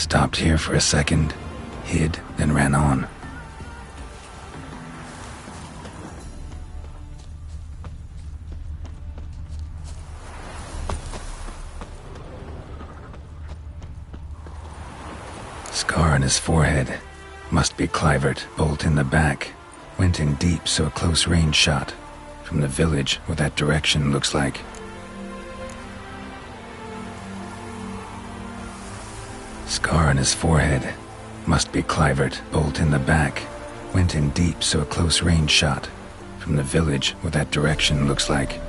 Stopped here for a second, hid, then ran on. Scar on his forehead. Must be Clivert. Bolt in the back. Went in deep, so a close range shot. From the village, where that direction looks like. Scar on his forehead. Must be Clivert. Bolt in the back. Went in deep, so a close range shot. From the village, where that direction looks like.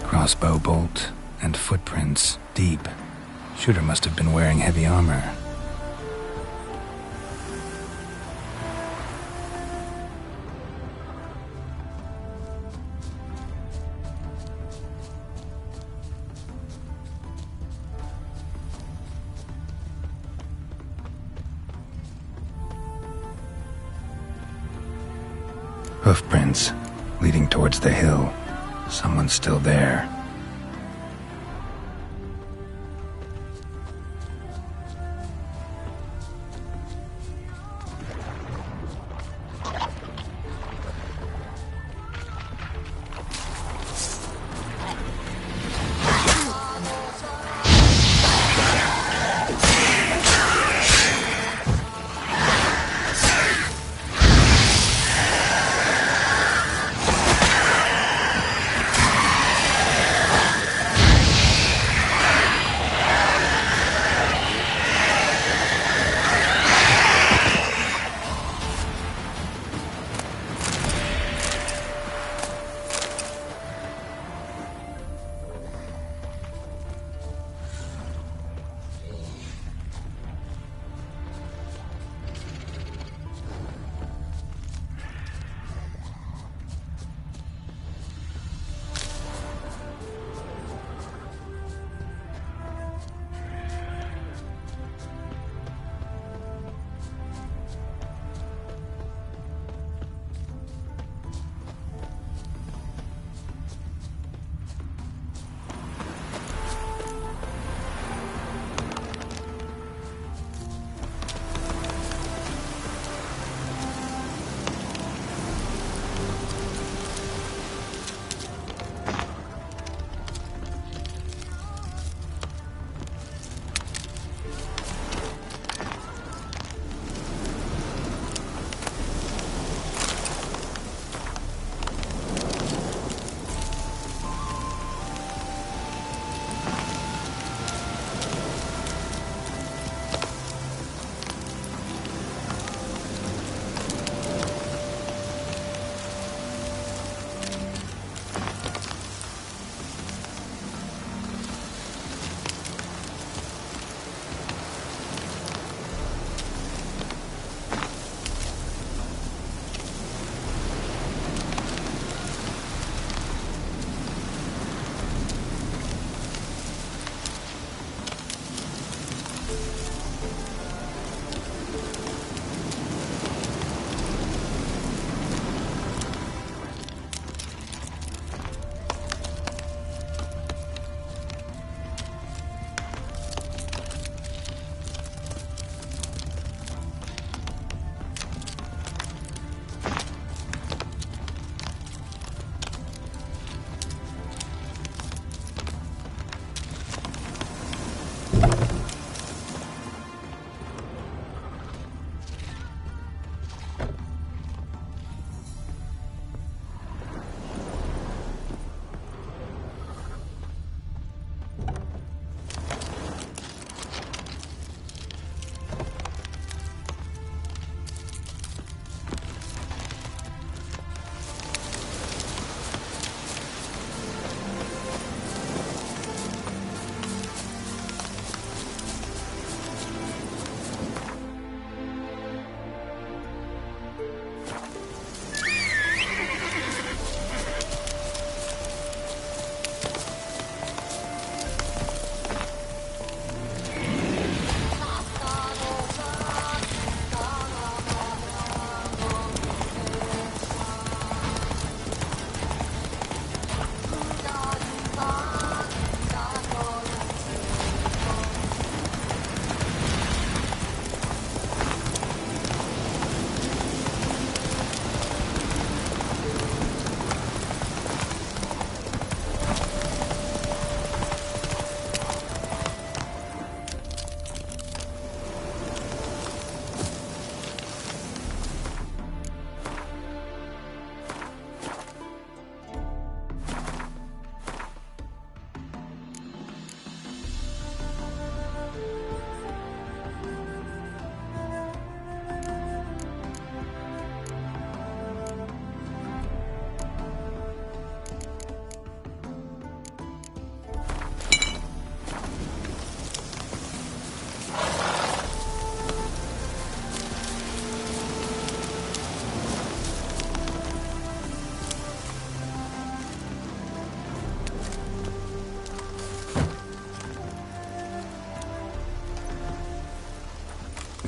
Crossbow bolt and footprints deep. Shooter must have been wearing heavy armor. Hoofprints leading towards the hill. Someone's still there.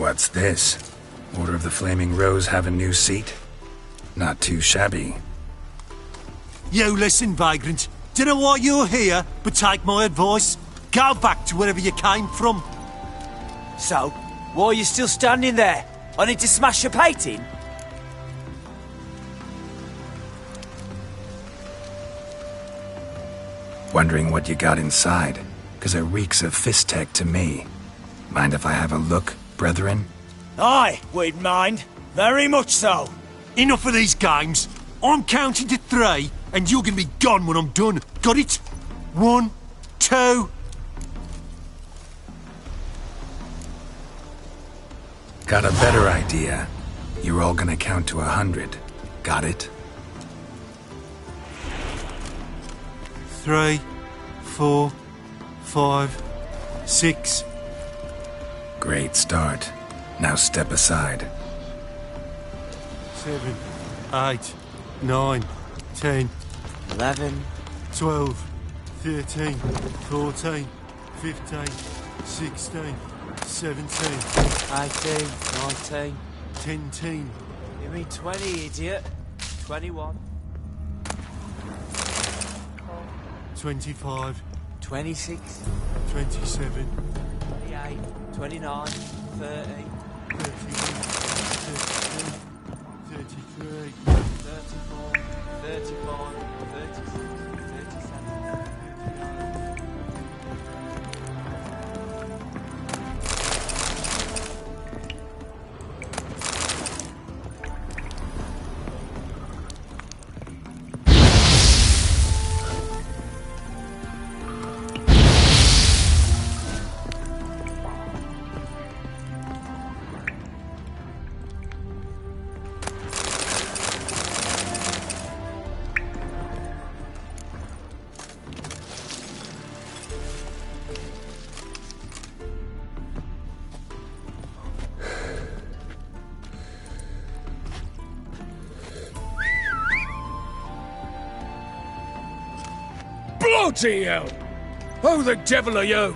What's this? Order of the Flaming Rose have a new seat? Not too shabby. You listen, vagrant. Dunno why you're here, but take my advice. Go back to wherever you came from. So, why are you still standing there? I need to smash your painting? Wondering what you got inside, 'cause it reeks of fist tech to me. Mind if I have a look, brethren? Aye, we'd mind. Very much so. Enough of these games. I'm counting to 3, and you're gonna be gone when I'm done. Got it? 1, 2... Got a better idea. You're all gonna count to 100. Got it? 3, 4, 5, 6. Great start. Now step aside. 7, 8, 9, 10, 11. 12, 13, 14, 15, 16, 17, 18, 19. 10. You mean 20, idiot? 21. 25, 26. 27, 28. 29. 30. 31, 32, 33, 34. 35. 36. 37. 39. Bloody hell! Who the devil are you?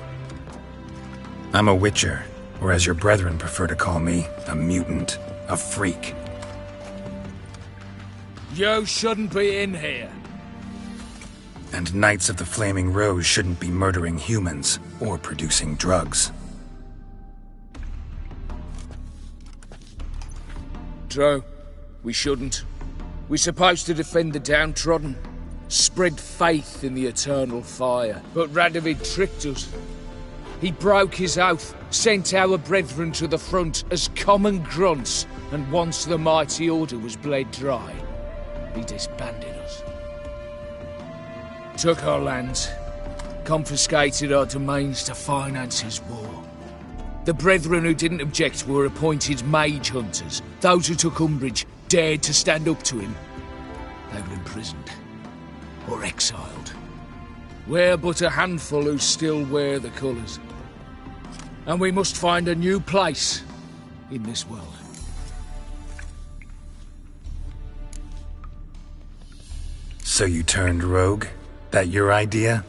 I'm a Witcher, or as your brethren prefer to call me, a mutant, a freak. You shouldn't be in here. And Knights of the Flaming Rose shouldn't be murdering humans or producing drugs. True. We shouldn't. We're supposed to defend the downtrodden. Spread faith in the eternal fire. But Radovid tricked us. He broke his oath, sent our brethren to the front as common grunts, and once the mighty order was bled dry, he disbanded us. Took our lands, confiscated our domains to finance his war. The brethren who didn't object were appointed mage hunters. Those who took umbrage dared to stand up to him. They were imprisoned. Or exiled. We're but a handful who still wear the colours. And we must find a new place in this world. So you turned rogue? That your idea?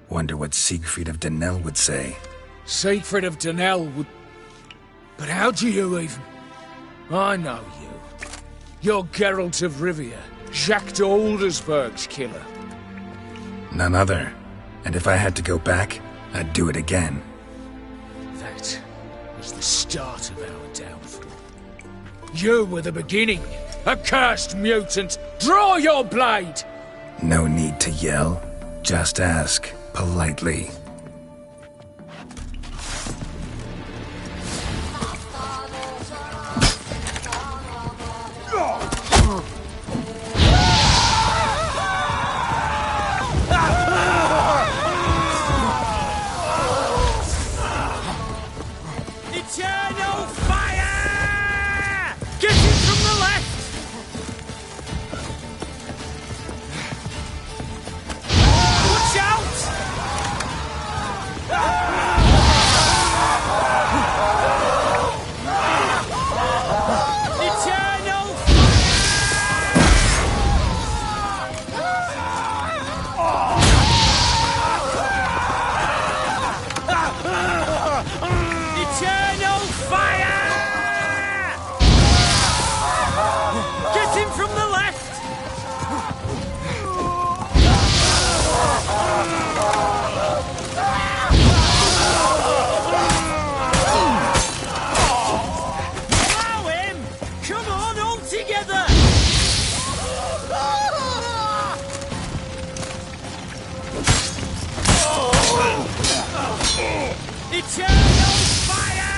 Wonder what Siegfried of Denel would say. Siegfried of Denel would... But how do you even... I know you. You're Geralt of Rivia, Jacques de Aldersberg's killer. None other. And if I had to go back, I'd do it again. That was the start of our downfall. You were the beginning, accursed mutant! Draw your blade! No need to yell. Just ask, politely. Eternal fire! Get in from the left! Watch out! Eternal fire!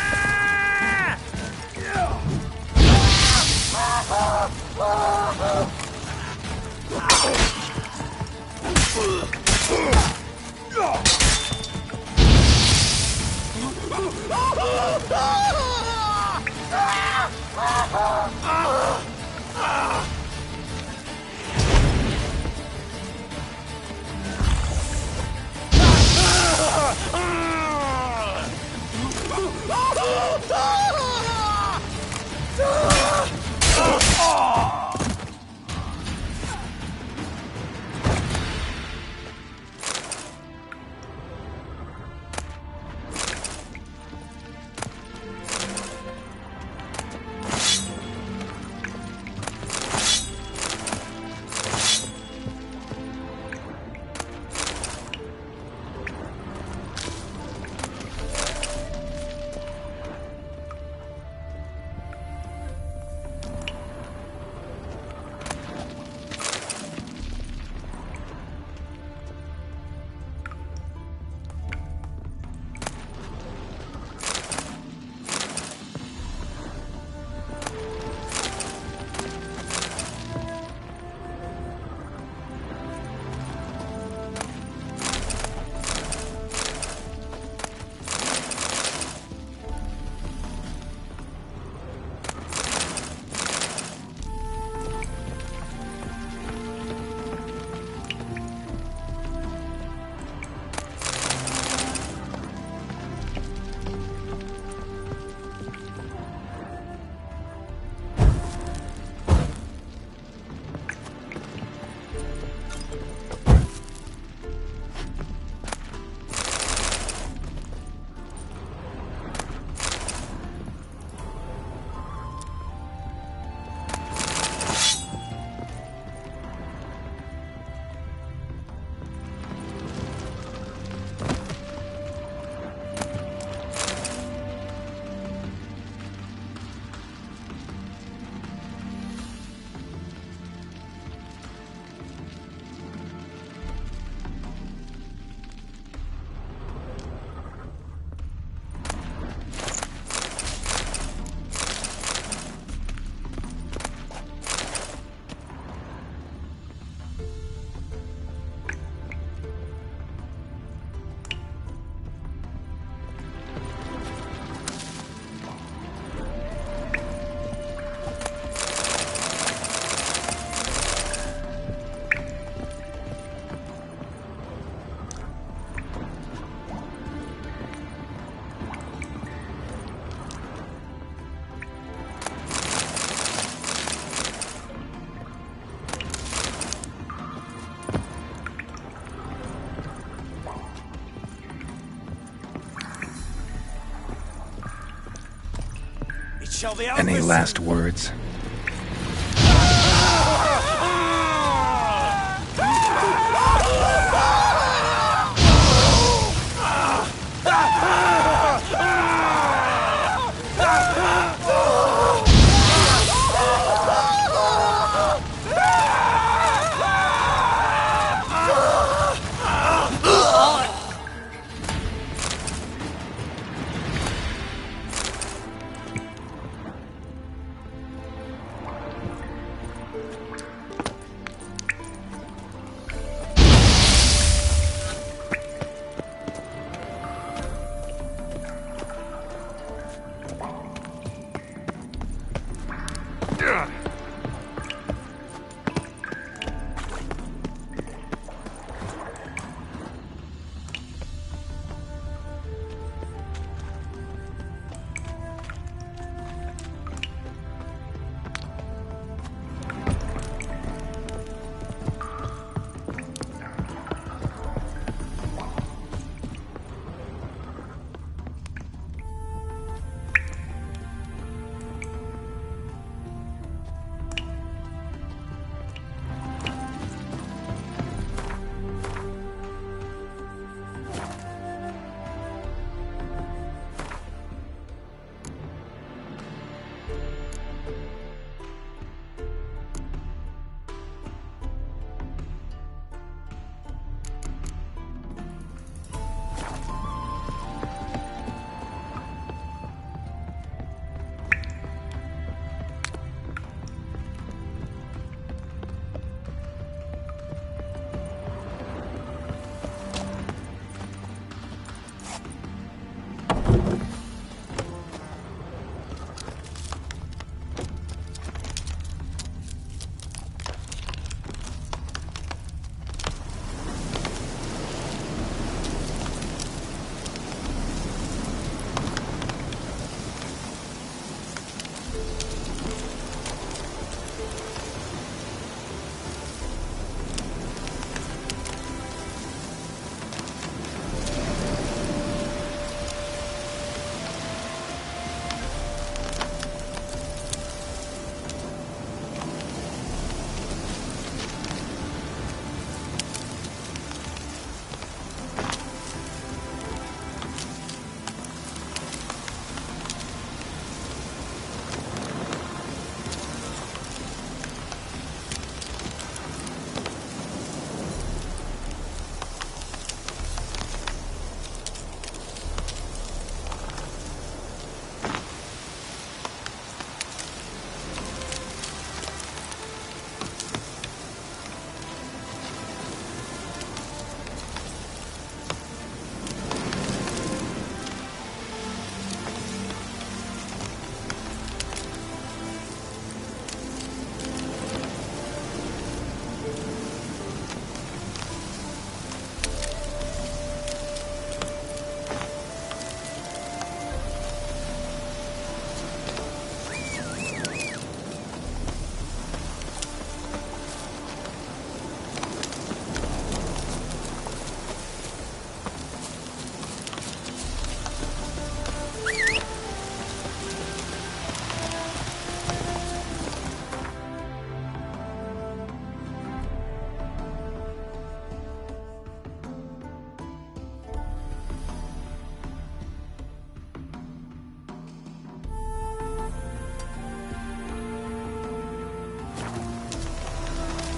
Any last words?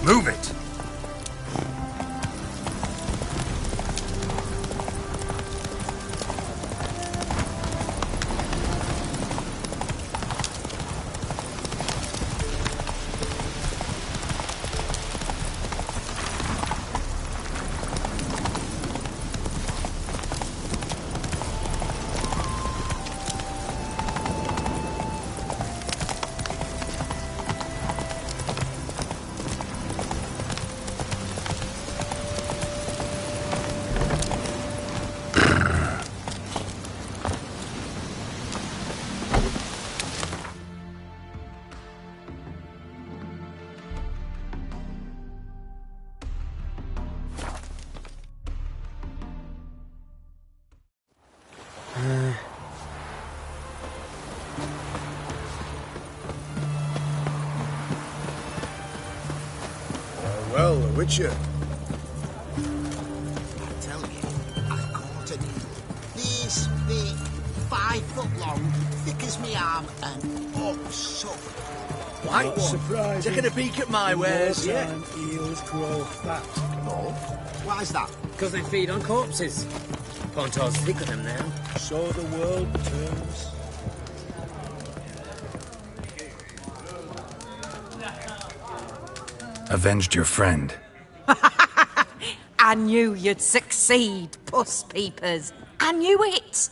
Move it! Well, the Witcher. I tell you, I caught an eel. This big, 5 foot long, thick as me arm, and oh, so White Not one. surprising. Taking a peek at my wares, yeah. Wartime eels grow fat. no. Why's that? Because they feed on corpses. Pontar's thick of them now. So the world turns. Avenged your friend. I knew you'd succeed, puss peepers. I knew it.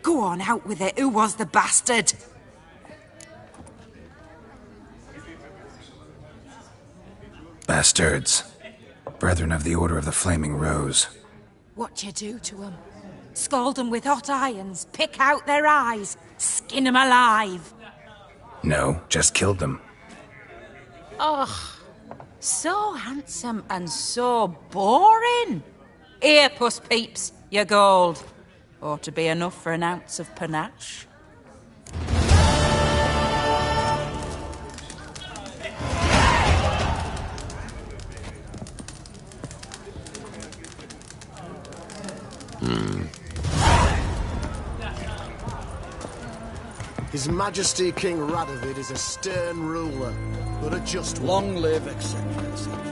Go on, out with it. Who was the bastard? Bastards. Brethren of the Order of the Flaming Rose. What you do to 'em? Scald 'em with hot irons, pick out their eyes, skin 'em alive. No, just killed them. Oh, so handsome and so boring. Here, puss peeps, your gold. Ought to be enough for an ounce of panache. His Majesty King Radovid is a stern ruler, but a just one. Long live, etc., etc.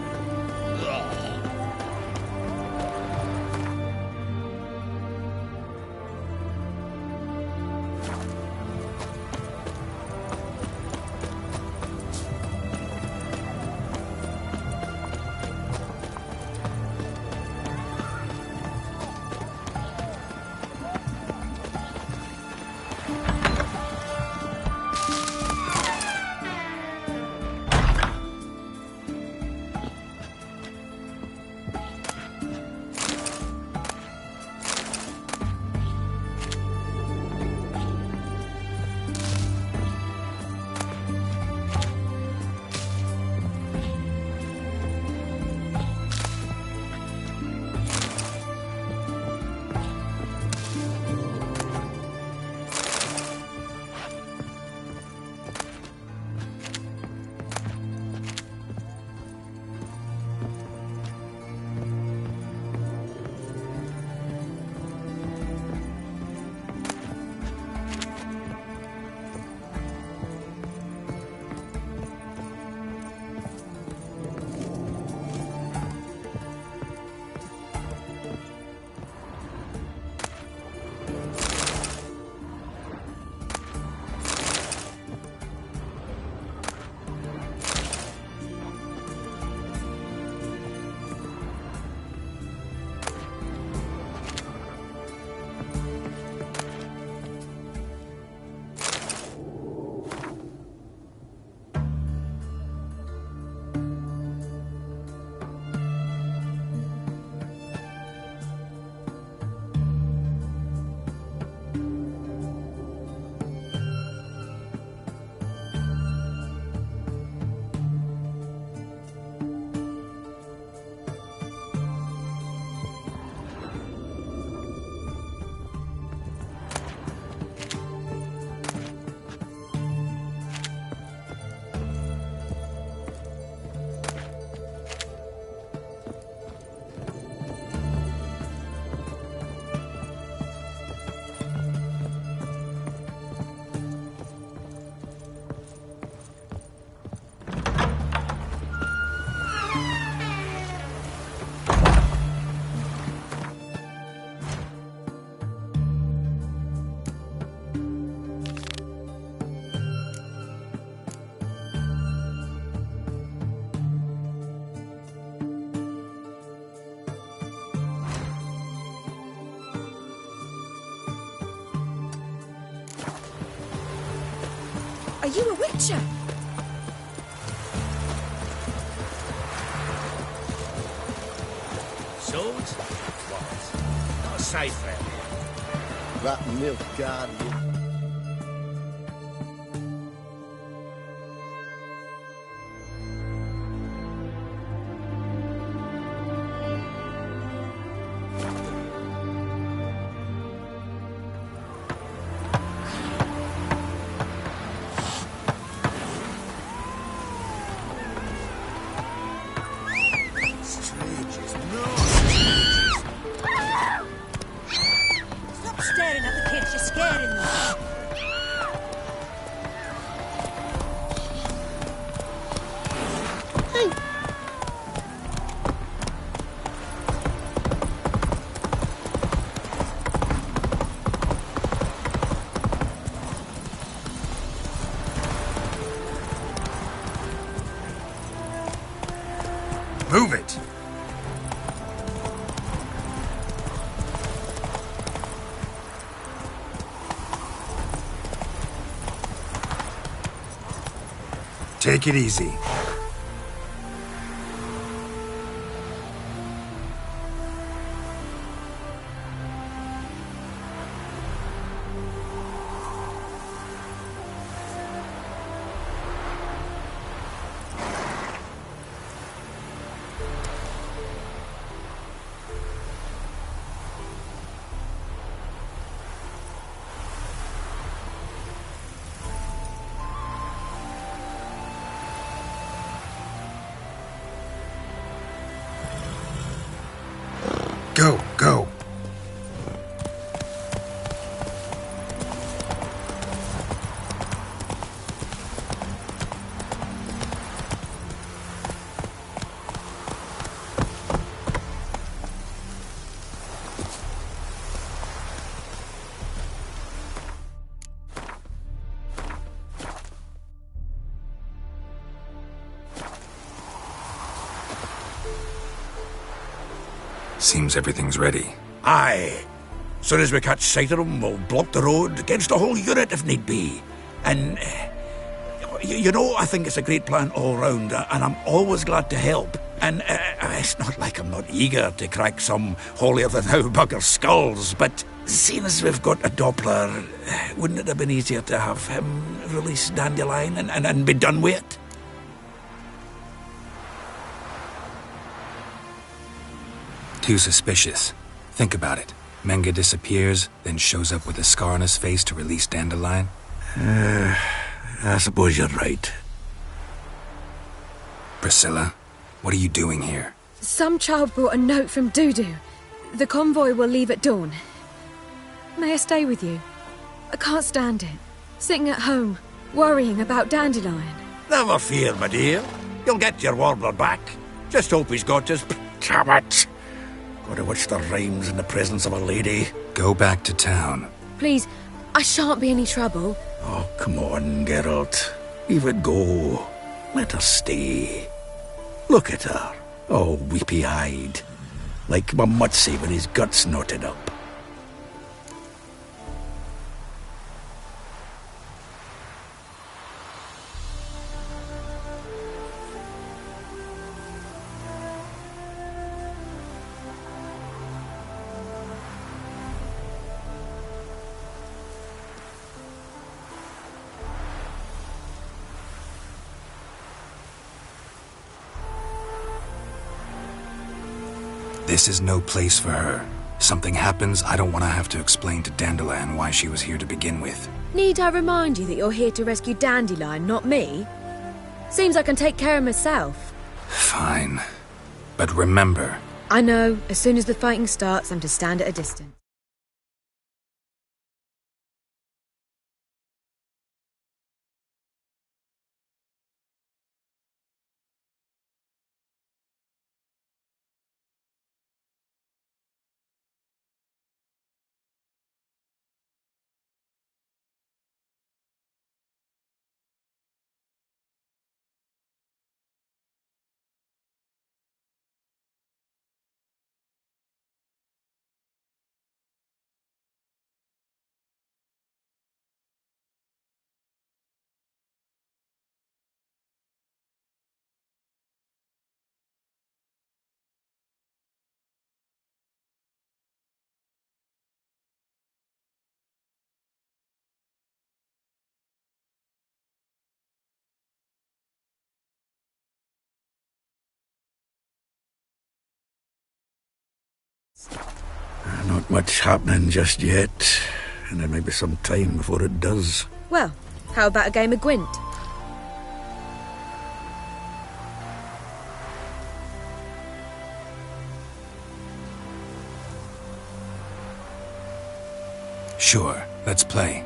Are you a witcher? Swords? What? Not safe round here. That milk guardian. Strangers, no strangers. Stop staring at the kids, you're scaring them. Move it! Take it easy. Go, go. Seems everything's ready. Aye. Soon as we catch sight of them, we'll block the road against the whole unit if need be. And, you know, I think it's a great plan all round, and I'm always glad to help. And it's not like I'm not eager to crack some holier-than-thou bugger skulls, but seeing as we've got a Doppler, wouldn't it have been easier to have him release Dandelion and be done with it? Too suspicious. Think about it. Menga disappears, then shows up with a scar on his face to release Dandelion. I suppose you're right. Priscilla, what are you doing here? Some child brought a note from Dudu. The convoy will leave at dawn. May I stay with you? I can't stand it. Sitting at home, worrying about Dandelion. Never fear, my dear. You'll get your warbler back. Just hope he's got his... Damn it! Gotta watch the rhymes in the presence of a lady. Go back to town. Please, I shan't be any trouble. Oh, come on, Geralt. Leave it go. Let her stay. Look at her. Oh, weepy-eyed. Like my Mutsy with his guts knotted up. This is no place for her. Something happens, I don't want to have to explain to Dandelion why she was here to begin with. Need I remind you that you're here to rescue Dandelion, not me? Seems I can take care of myself. Fine. But remember... I know. As soon as the fighting starts, I'm to stand at a distance. Not much happening just yet, and there may be some time before it does. Well, how about a game of Gwent? Sure, let's play.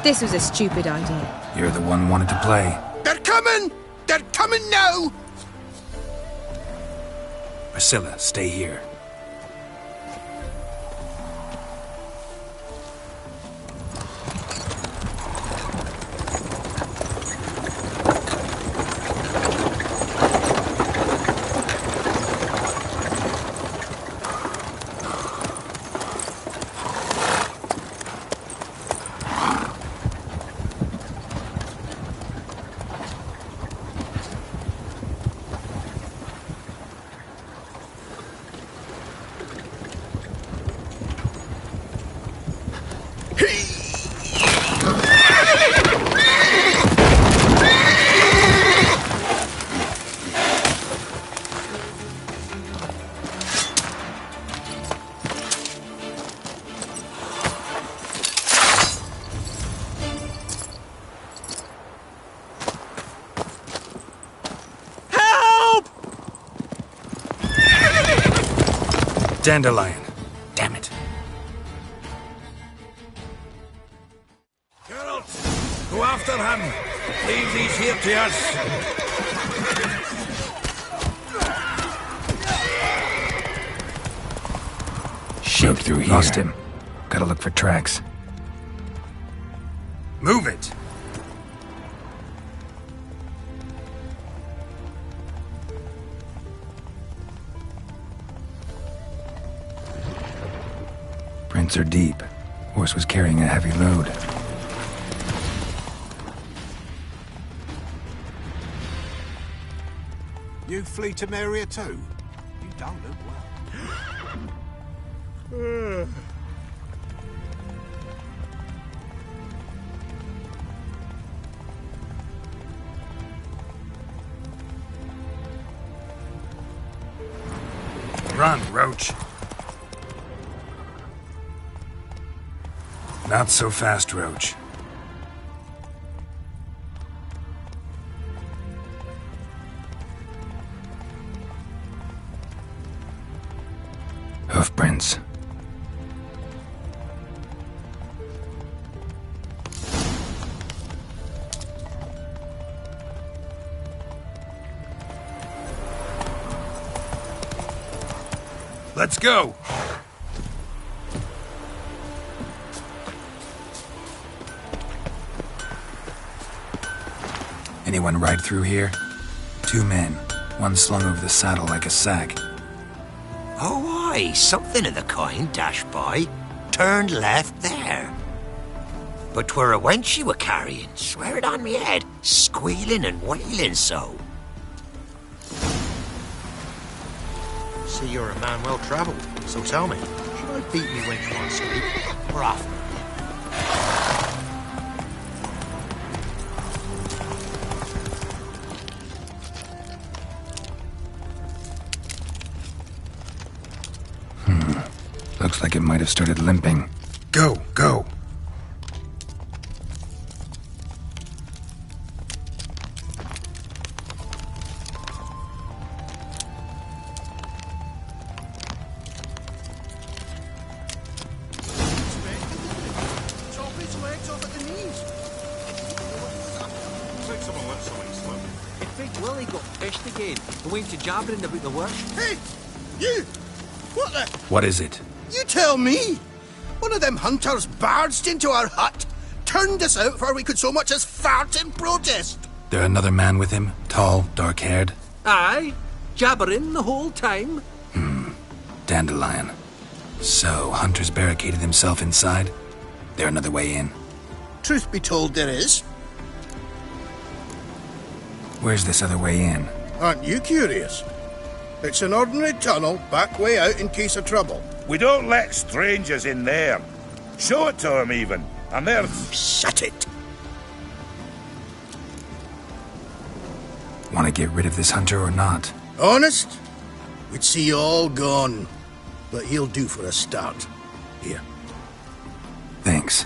This was a stupid idea. You're the one wanted to play. They're coming! They're coming now! Priscilla, stay here. Dandelion. Damn it. Geralt, go after him. Leave these here to us. Shit, through here. Lost him. Gotta look for tracks. Move it! Prints are deep. Horse was carrying a heavy load. You flee to Maria too? You don't look well. Run, Roach. Not so fast, Roach. Hoofprints. Let's go! Anyone ride through here? 2 men, one slung over the saddle like a sack. Oh, aye, something of the kind dashed by. Turned left there. But 'twere a wench you were carrying, swear it on me head, squealing and wailing so. See, you're a man well travelled, so tell me, should I beat me wench on sleep, or after? Looks like it might have started limping. Go, go! Went to jabbering about the work. Hey! You! What the? What is it? You tell me! One of them hunters barged into our hut, turned us out before we could so much as fart in protest. There another man with him? Tall, dark-haired? Aye. Jabbering the whole time. Dandelion. So, Hunter's barricaded himself inside? There another way in? Truth be told, there is. Where's this other way in? Aren't you curious? It's an ordinary tunnel, back way out in case of trouble. We don't let strangers in there. Show it to them, even. And they're... Shut it! Want to get rid of this hunter or not? Honest? We'd see you all gone. But he'll do for a start. Here. Thanks.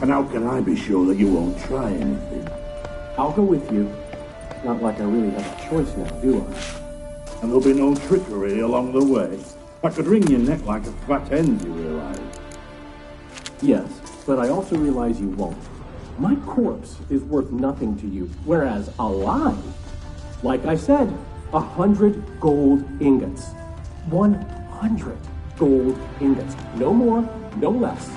And how can I be sure that you won't try anything? I'll go with you. Not like I really have a choice now, do I? And there'll be no trickery along the way. I could wring your neck like a fat hen, you realize? Yes, but I also realize you won't. My corpse is worth nothing to you, whereas alive, like I said, 100 gold ingots. 100 gold ingots. No more, no less.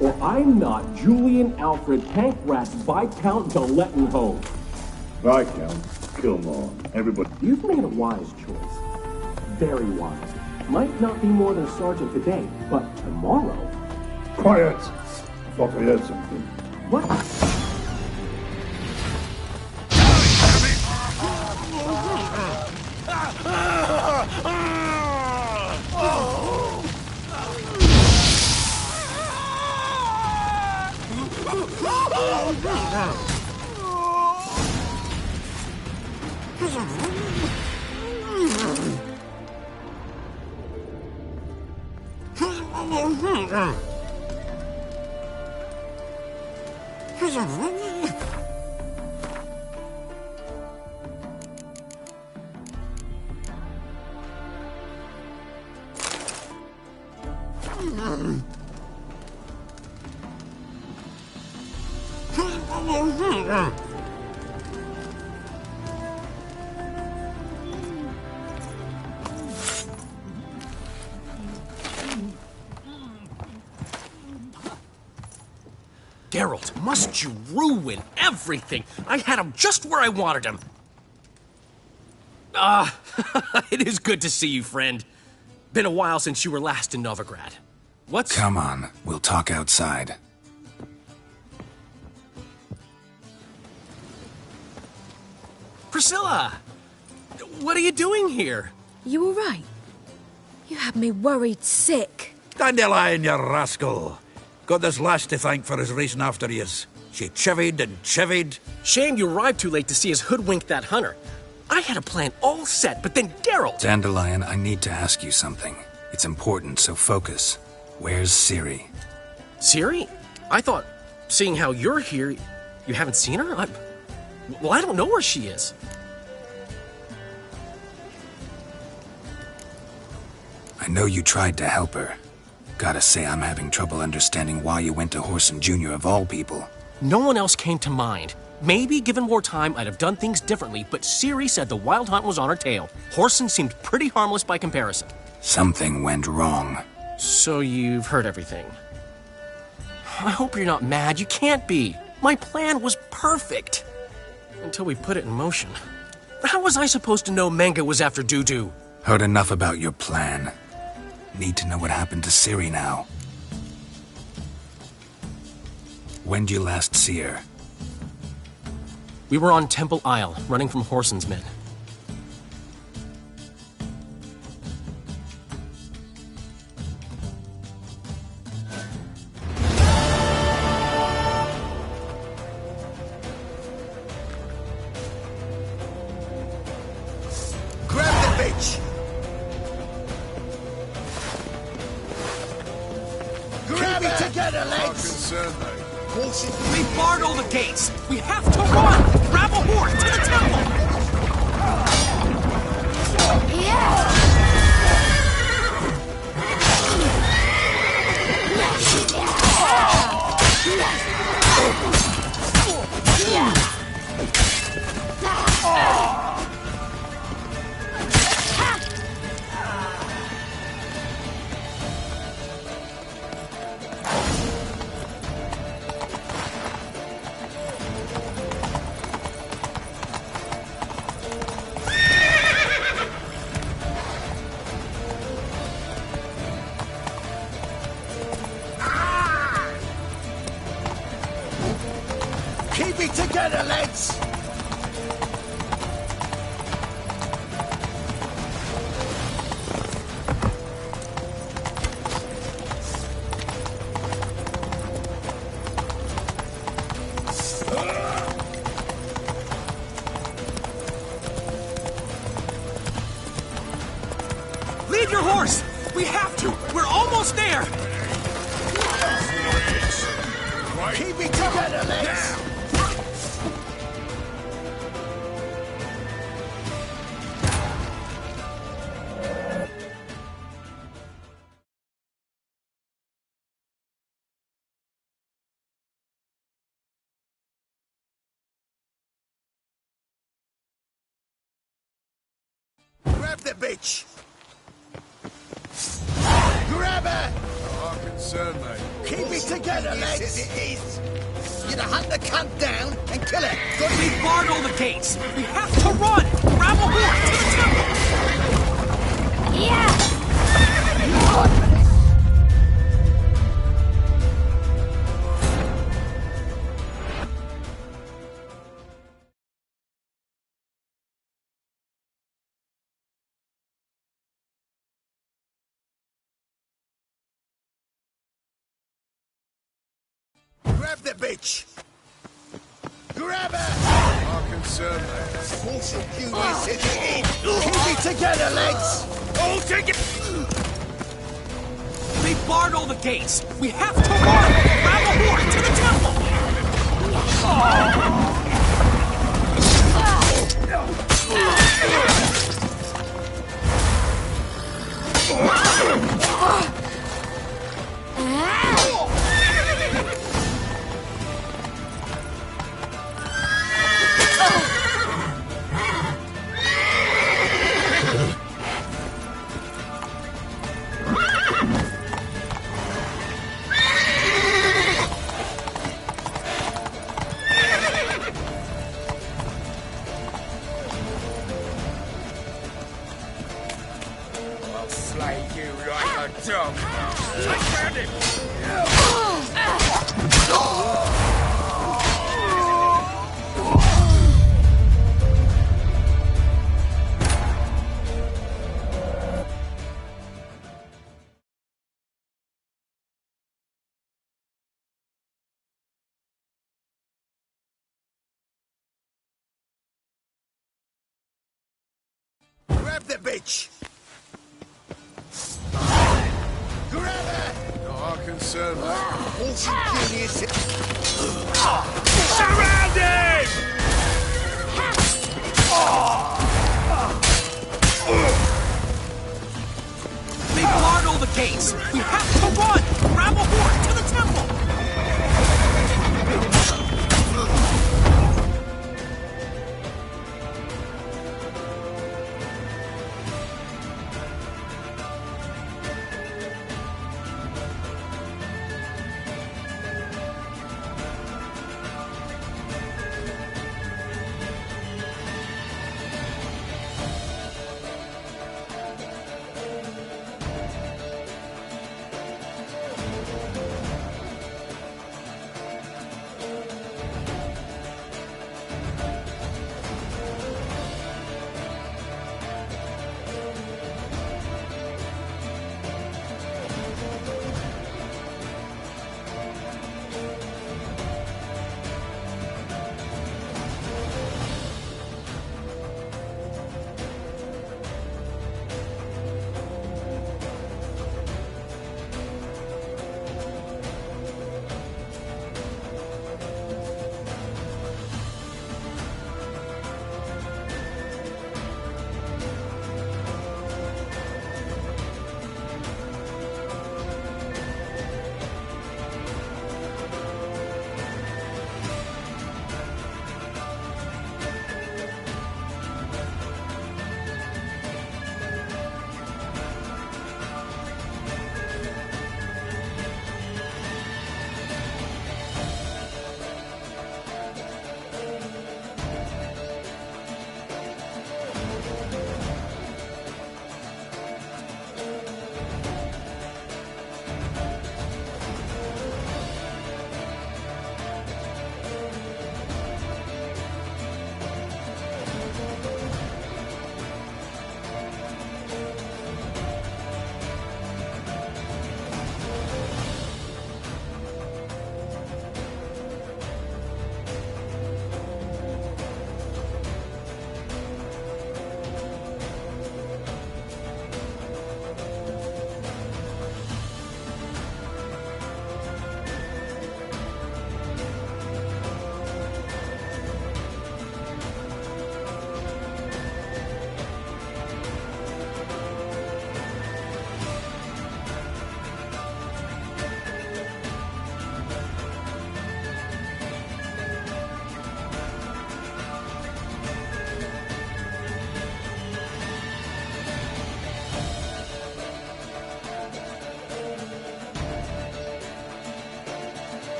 Or I'm not Julian Alfred Pankrat Viscount de Lettenhove. Viscount, come on, everybody. You've made a wise choice. Very wise. Might not be more than a sergeant today, but tomorrow... Quiet! I thought I heard something. What? Geralt, must you ruin everything? I had him just where I wanted him. It is good to see you, friend. Been a while since you were last in Novigrad. What's... Come on, we'll talk outside. Priscilla! What are you doing here? You all right? You had me worried sick. Dandelion, you rascal. Got this lass to thank for his racing after yous. She chivied and chivied. Shame you arrived too late to see us hoodwink that hunter. I had a plan all set, but then Geralt... Dandelion, I need to ask you something. It's important, so focus. Where's Ciri? Ciri? I thought, seeing how you're here, you haven't seen her? Well, I don't know where she is. I know you tried to help her. Gotta say, I'm having trouble understanding why you went to Whoreson Jr. of all people. No one else came to mind. Maybe, given more time, I'd have done things differently, but Ciri said the Wild Hunt was on her tail. Whoreson seemed pretty harmless by comparison. Something went wrong. So you've heard everything. I hope you're not mad. You can't be. My plan was perfect. Until we put it in motion. How was I supposed to know Menga was after Dudu? Heard enough about your plan. Need to know what happened to Ciri now. When'd you last see her? We were on Temple Isle, running from Whoreson's men. Grab the bitch! Grab it together, lads! We barred all the gates! We have to run! Grab a horse to the temple! Keep it together, lads! Lead your horse! We have to! We're almost there! Keep it together, lads! Grab the bitch! Grab her! Our concern, mate. Keep it together, lads! It is. You'd hunt the cunt down and kill her. We barred all the gates! We have to run! Grab a horse to the temple! Yeah! Grab the bitch! Grab her! Our concern, mate. Force of Judas hit it in! Keep it together, lads! Oh, take it! We barred all the gates! We have to run! Grab a horse to the temple! Grab the bitch! Grab her! Not our concern, mate. Surrounded! They barred all the gates! We have to run! Grab a horse to the temple!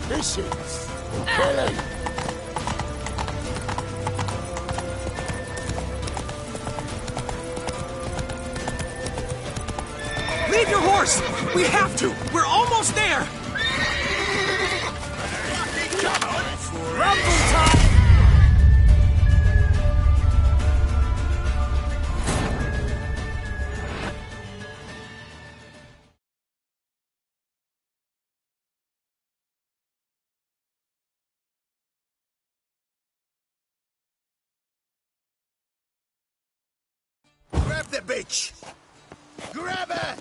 Missions. Killing. Leave your horse! We have to! We're almost there! Rumble time! Grab the bitch! Grab her!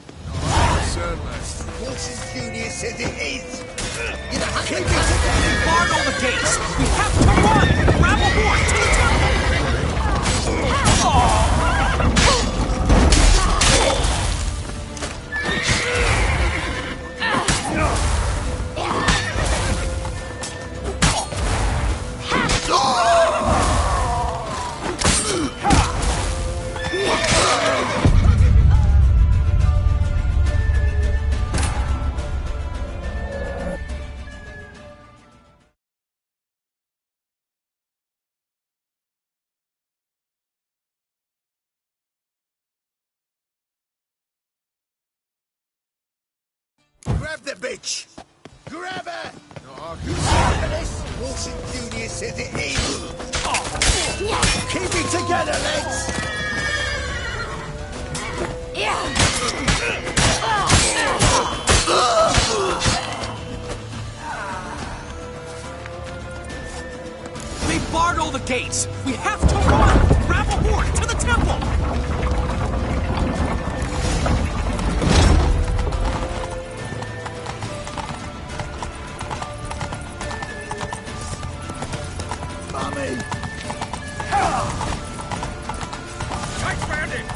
Motion Junius says it is! You know, Keep it! Guard all the gates! We have to run! Grab a horse to the Grab the bitch! Grab her! Marvelous! Motion Junius says it is! Keep it together, lads! They've barred all the gates! We have to run! Grab a horse to the temple! Mommy! Tight bandit!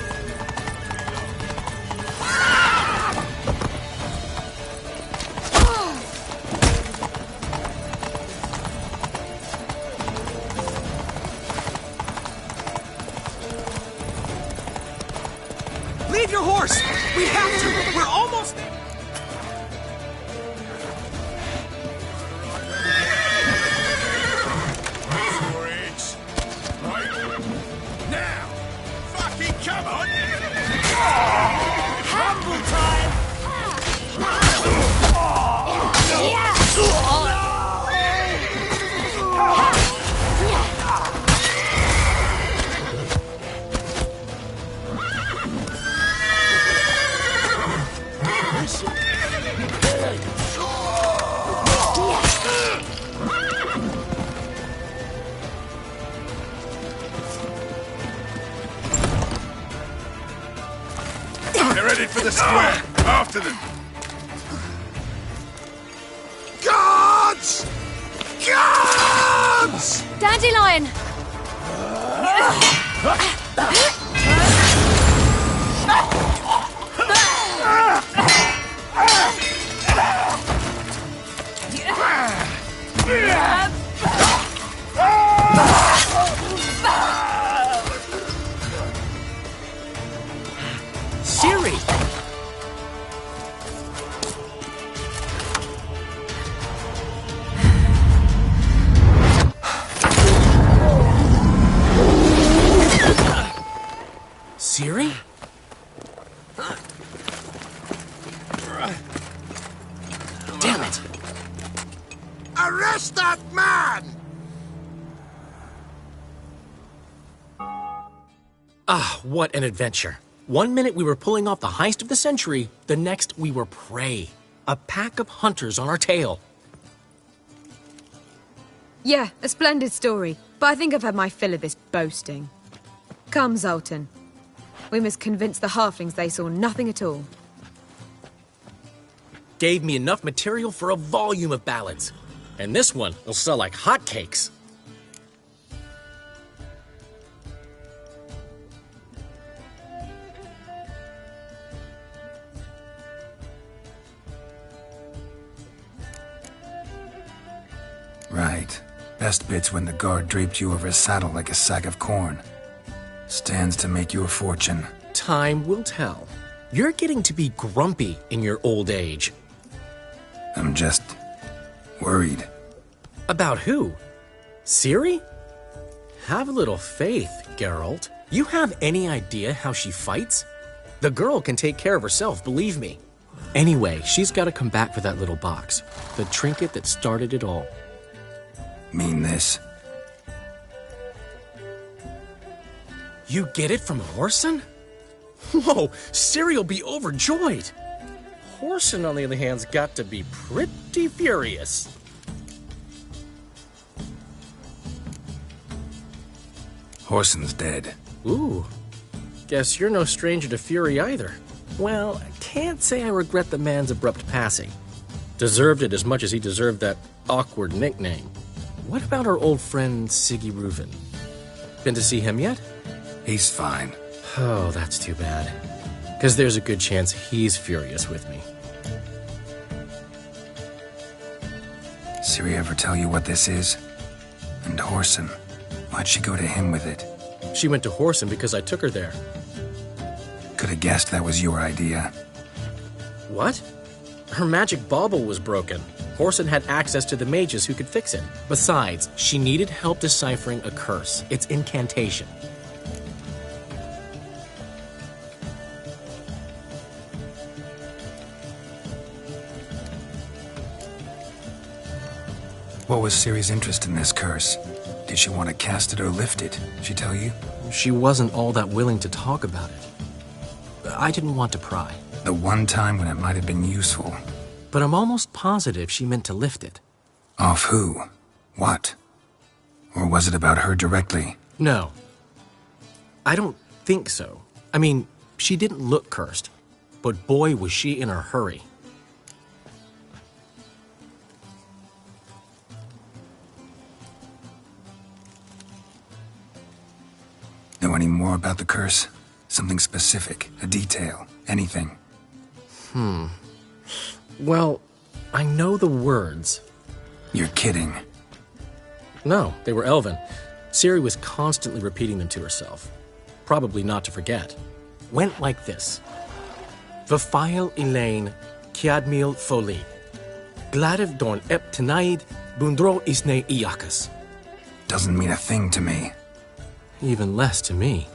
Leave your horse! We have to! We're almost... Now! Fucking come on! Rumble time! They're headed for the square. After them. Guards! Guards! Dandelion! Ciri! Ciri? Damn it! Arrest that man! Ah, what an adventure. One minute we were pulling off the heist of the century, the next we were prey. A pack of hunters on our tail. Yeah, a splendid story, but I think I've had my fill of this boasting. Come, Zoltan. We must convince the halflings they saw nothing at all. Gave me enough material for a volume of ballads. And this one will sell like hotcakes. Right. Best bit's when the guard draped you over a saddle like a sack of corn. Stands to make you a fortune. Time will tell. You're getting to be grumpy in your old age. I'm just Worried. About who? Ciri? Have a little faith, Geralt. You have any idea how she fights? The girl can take care of herself, believe me. Anyway, she's got to come back for that little box. The trinket that started it all. Mean this? You get it from Whoreson? Whoa, Ciri'll be overjoyed. Whoreson, on the other hand's got to be pretty furious. Whoreson's dead. Ooh, guess you're no stranger to fury either. Well, I can't say I regret the man's abrupt passing. Deserved it as much as he deserved that awkward nickname. What about our old friend Siggy Reuven? Been to see him yet? He's fine. Oh, that's too bad. Because there's a good chance he's furious with me. Ciri ever tell you what this is? And Whoreson? Why'd she go to him with it? She went to Whoreson because I took her there. Could have guessed that was your idea. What? Her magic bauble was broken. Whoreson had access to the mages who could fix it. Besides, she needed help deciphering a curse. Its incantation. What was Ciri's interest in this curse? Did she want to cast it or lift it? She tell you? She wasn't all that willing to talk about it. I didn't want to pry. The one time when it might have been useful. But I'm almost positive she meant to lift it. Off who? What? Or was it about her directly? No. I don't think so. I mean, she didn't look cursed. But boy, was she in a hurry. Know any more about the curse? Something specific, a detail, anything? Well, I know the words. You're kidding. No, they were Elven. Ciri was constantly repeating them to herself. Probably not to forget. Went like this. Vafile Elaine, Kiadmil Foli. Gladev Dorn Ep Tenaid, Bundro Isne Iakas. Doesn't mean a thing to me. Even less to me.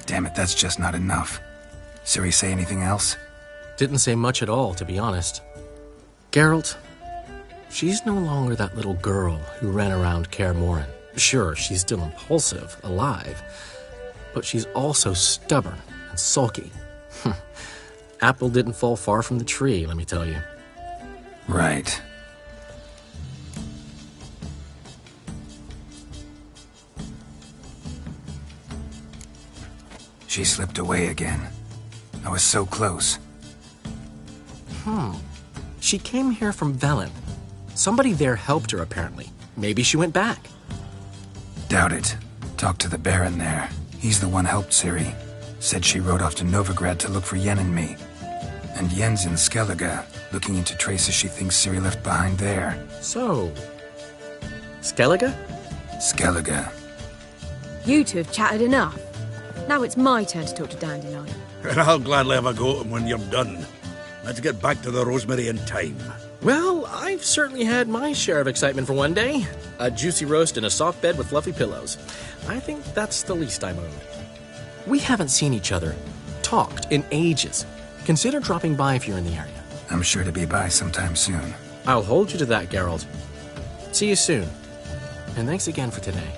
Damn it, that's just not enough. Ciri say anything else? Didn't say much at all, to be honest. Geralt, she's no longer that little girl who ran around Kaer Morhen. Sure, she's still impulsive, alive, but she's also stubborn and sulky. Apple didn't fall far from the tree, let me tell you. Right. She slipped away again. I was so close. She came here from Velen. Somebody there helped her, apparently. Maybe she went back. Doubt it. Talked to the Baron there. He's the one helped Ciri. Said she rode off to Novigrad to look for Yen and me. And Yen's in Skellige, looking into traces she thinks Ciri left behind there. So, Skellige? Skellige. You two have chatted enough. Now it's my turn to talk to Dandelion. And I'll gladly have a go at him when you're done. Let's get back to the Rosemary in time. Well, I've certainly had my share of excitement for one day. A juicy roast in a soft bed with fluffy pillows. I think that's the least I'm owed. We haven't seen each other, talked in ages. Consider dropping by if you're in the area. I'm sure to be by sometime soon. I'll hold you to that, Geralt. See you soon. And thanks again for today.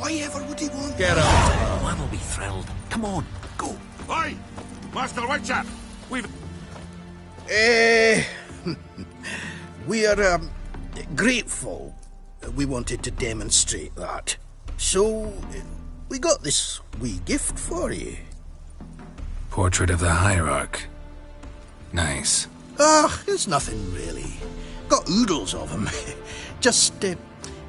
Why ever would he want Get that? out. Oh, I will be thrilled. Come on, go. Oi! Master Whitechap! We've... We are, grateful. We wanted to demonstrate that. So, we got this wee gift for you. Portrait of the Hierarch. Nice. It's nothing really. Got oodles of them. Just,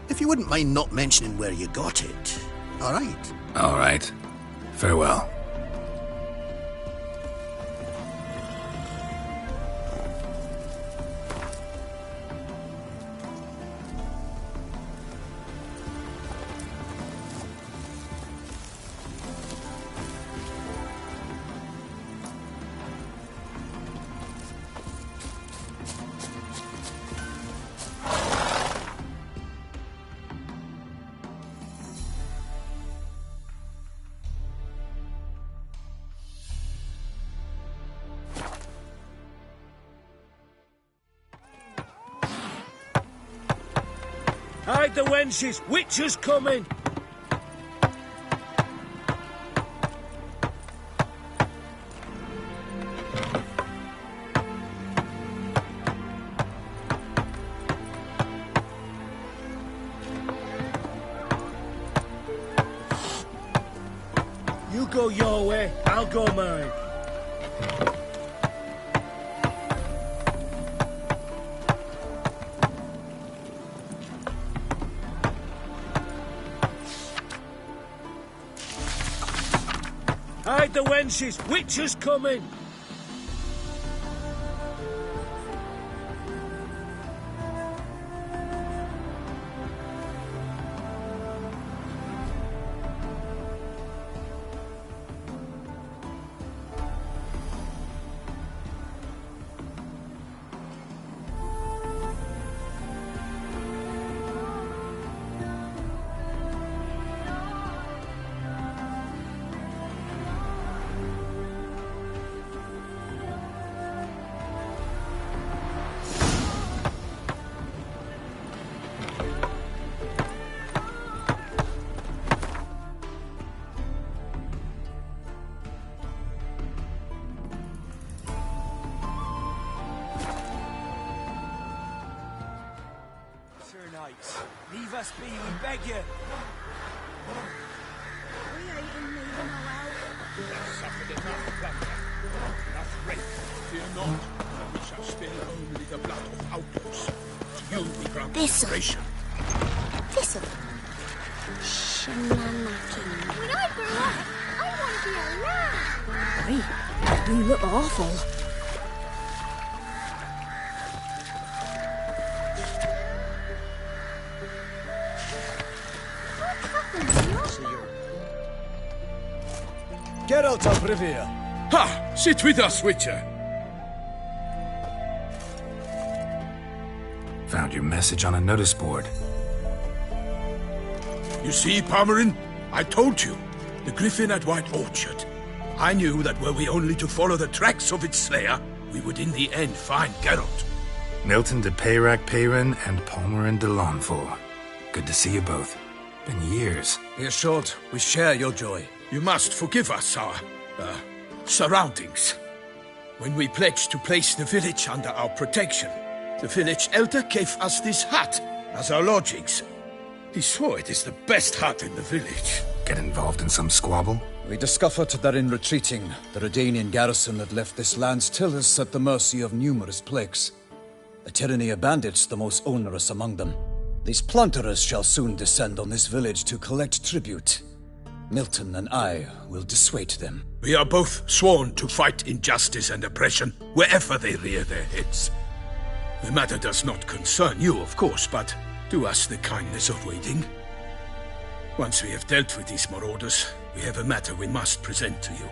if you wouldn't mind not mentioning where you got it. All right? All right. Farewell. Hide the wenches! Witcher's coming! You go your way, I'll go mine. Hide the wenches! Witcher's coming! Leave us be, we beg you. We ain't in need of no help. We have suffered enough plunder, enough rape. Fear not, we shall spill only the blood of outlaws. To you we grant restoration. This'll. Shenanigans. When I grow up, I want to be a lad. You look awful. Geralt of Rivia. Ha! Sit with us, Witcher. Found your message on a notice board. You see, Palmerin? I told you. The griffin at White Orchard. I knew that were we only to follow the tracks of its slayer, we would in the end find Geralt. Milton de Peyrac Peyrin and Palmerin de Lawnford. Good to see you both. Been years. Be assured, we share your joy. You must forgive us our, surroundings. When we pledged to place the village under our protection, the village elder gave us this hut as our lodgings. He swore it is the best hut in the village. Get involved in some squabble? We discovered that in retreating, the Redanian garrison had left this land's tillers at the mercy of numerous plagues. The tyranny of bandits the most onerous among them. These plunderers shall soon descend on this village to collect tribute. Milton and I will dissuade them. We are both sworn to fight injustice and oppression wherever they rear their heads. The matter does not concern you, of course, but do us the kindness of waiting. Once we have dealt with these marauders, we have a matter we must present to you.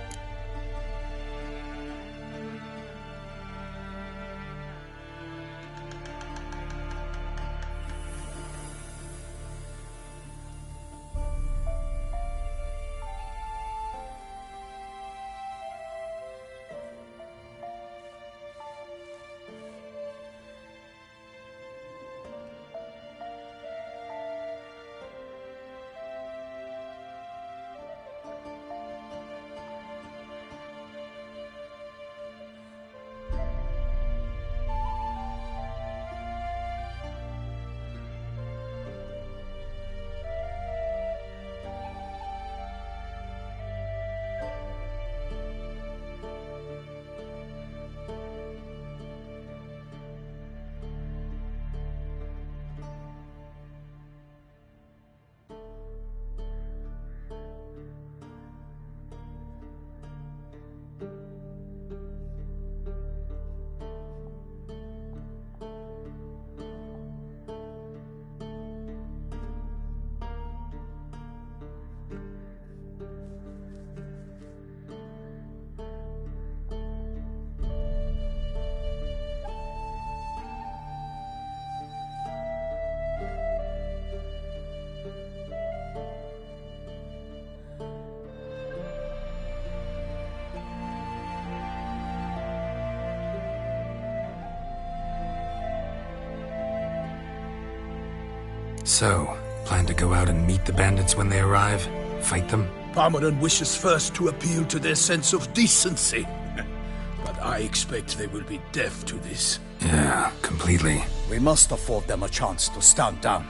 So, plan to go out and meet the bandits when they arrive? Fight them? Parmeran wishes first to appeal to their sense of decency. But I expect they will be deaf to this. Yeah, completely. We must afford them a chance to stand down.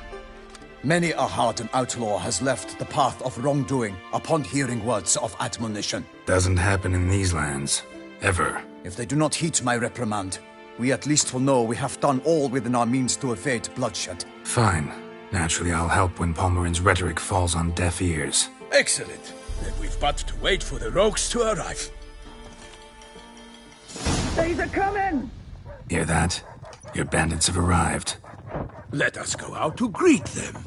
Many a hardened outlaw has left the path of wrongdoing upon hearing words of admonition. Doesn't happen in these lands. Ever. If they do not heed my reprimand, we at least will know we have done all within our means to evade bloodshed. Fine. Naturally, I'll help when Palmerin's rhetoric falls on deaf ears. Excellent. Then we've but to wait for the rogues to arrive. They's a coming! Hear that? Your bandits have arrived. Let us go out to greet them.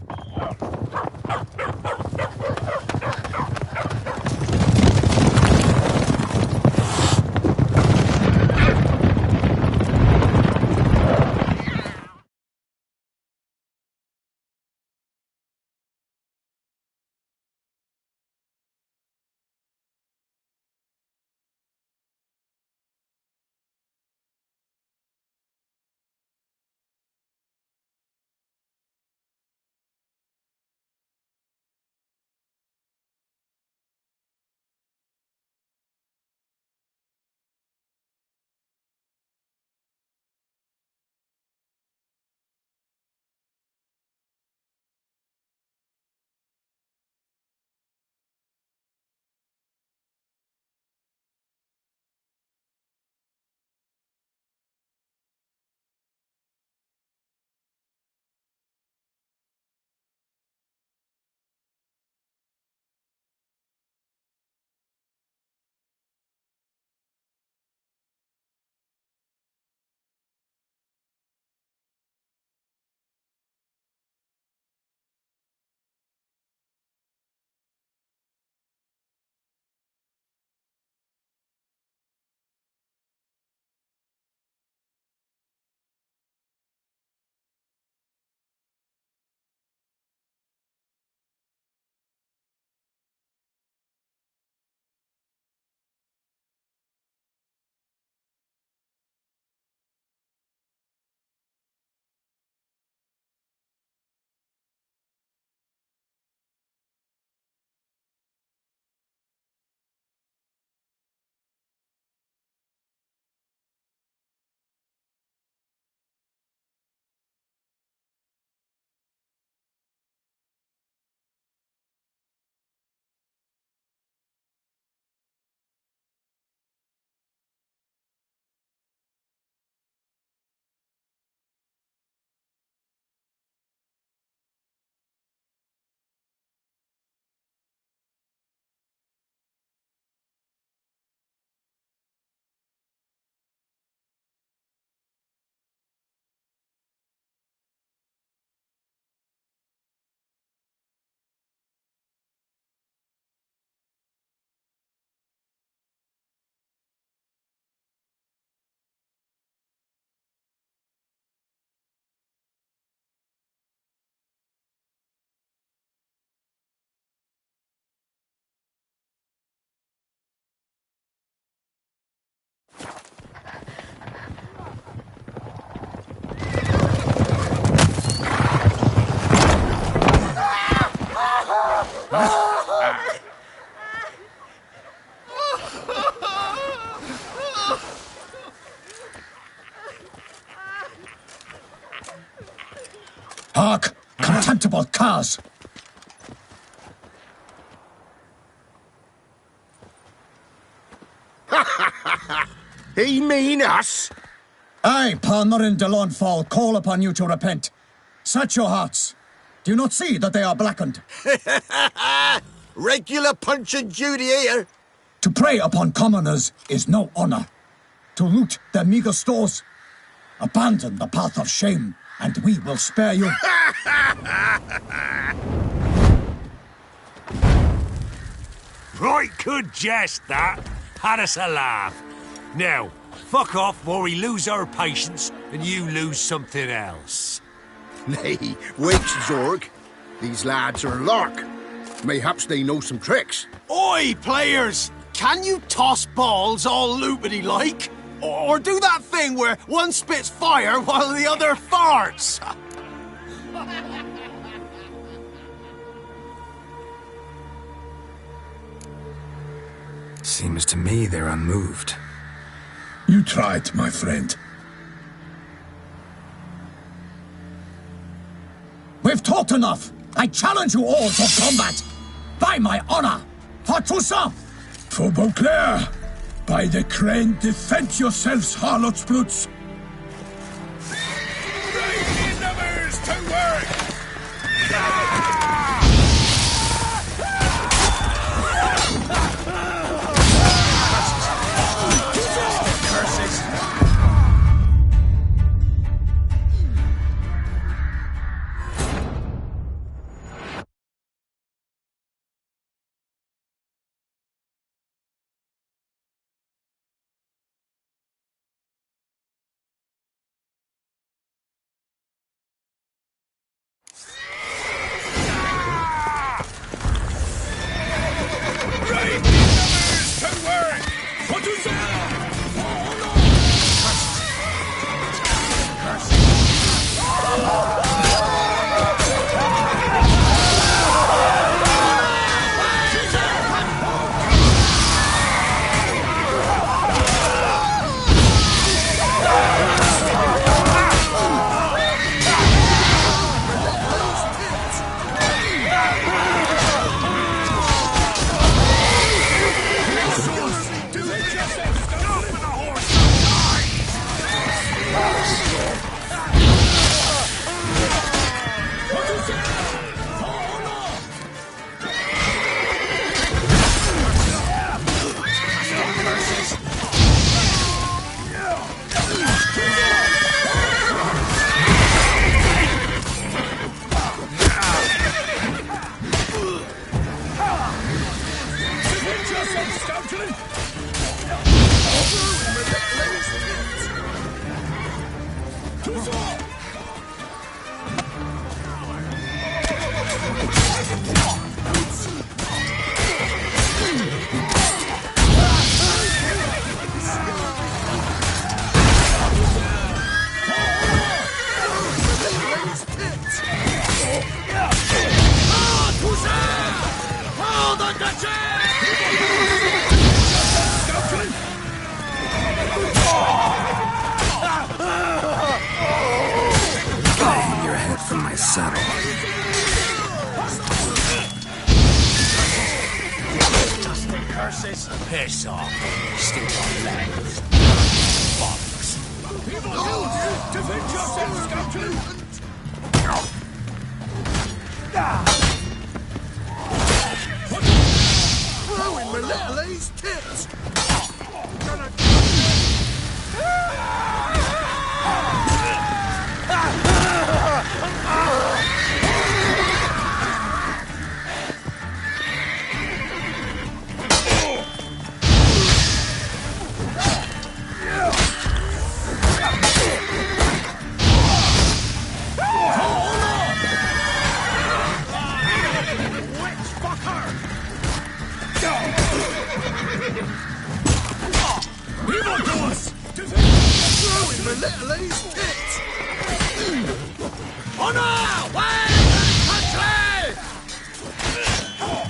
Hark! Contemptible curs! He mean us? I, Palmerin de Launfal, call upon you to repent. Set your hearts. Do you not see that they are blackened? Regular Punch and Judy here. To prey upon commoners is no honor. To loot their meager stores, abandon the path of shame, and we will spare you. Right good jest, that. Had us a laugh. Now, fuck off or we lose our patience and you lose something else. Nay, wait, Zorg. These lads are lark. Mayhaps they know some tricks. Oi, players! Can you toss balls all loopity-like? Or do that thing where one spits fire while the other farts? Seems to me they're unmoved. You tried, my friend. We've talked enough! I challenge you all to combat! By my honor! For Toussaint! For Beauclair! By the crane, defend yourselves, harlots brutes! Breaking numbers to work! Piss off. Still got legs. Bollocks. Defend yourself, Scoutman! Throwing my little A's tits! Little A's tits! Honor! Way country! Oh,